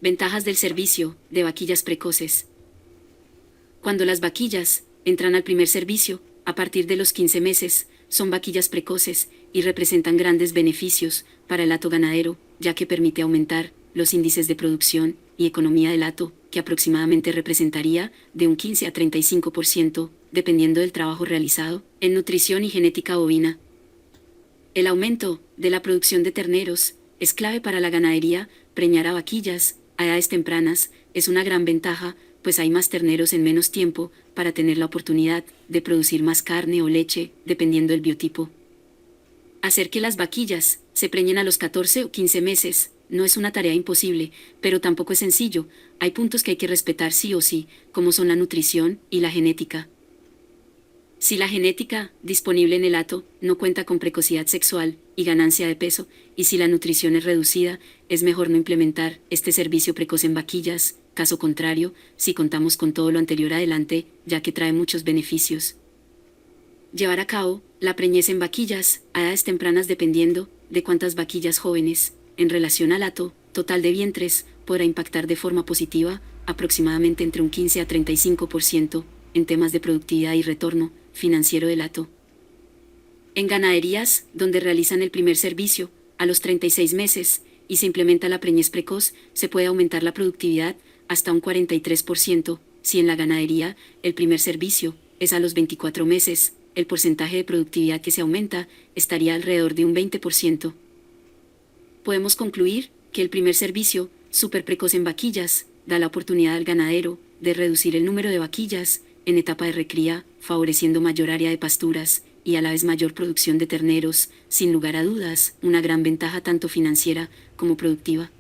Ventajas del servicio de vaquillas precoces. Cuando las vaquillas entran al primer servicio, a partir de los 15 meses, son vaquillas precoces y representan grandes beneficios para el hato ganadero, ya que permite aumentar los índices de producción y economía del hato, que aproximadamente representaría de un 15 a 35%, dependiendo del trabajo realizado en nutrición y genética bovina. El aumento de la producción de terneros es clave para la ganadería. Preñar a vaquillas a edades tempranas es una gran ventaja, pues hay más terneros en menos tiempo para tener la oportunidad de producir más carne o leche, dependiendo del biotipo. Hacer que las vaquillas se preñen a los 14 o 15 meses no es una tarea imposible, pero tampoco es sencillo. Hay puntos que hay que respetar sí o sí, como son la nutrición y la genética. Si la genética disponible en el hato no cuenta con precocidad sexual y ganancia de peso, y si la nutrición es reducida, es mejor no implementar este servicio precoz en vaquillas. Caso contrario, si contamos con todo lo anterior adelante, ya que trae muchos beneficios. Llevar a cabo la preñez en vaquillas a edades tempranas dependiendo de cuántas vaquillas jóvenes, en relación al hato total de vientres, podrá impactar de forma positiva, aproximadamente entre un 15 a 35%, en temas de productividad y retorno financiero del hato. En ganaderías, donde realizan el primer servicio, a los 36 meses, y se implementa la preñez precoz, se puede aumentar la productividad hasta un 43%, si en la ganadería, el primer servicio, es a los 24 meses, el porcentaje de productividad que se aumenta estaría alrededor de un 20%. Podemos concluir que el primer servicio, súper precoz en vaquillas, da la oportunidad al ganadero de reducir el número de vaquillas en etapa de recría, favoreciendo mayor área de pasturas y a la vez mayor producción de terneros, sin lugar a dudas, una gran ventaja tanto financiera como productiva.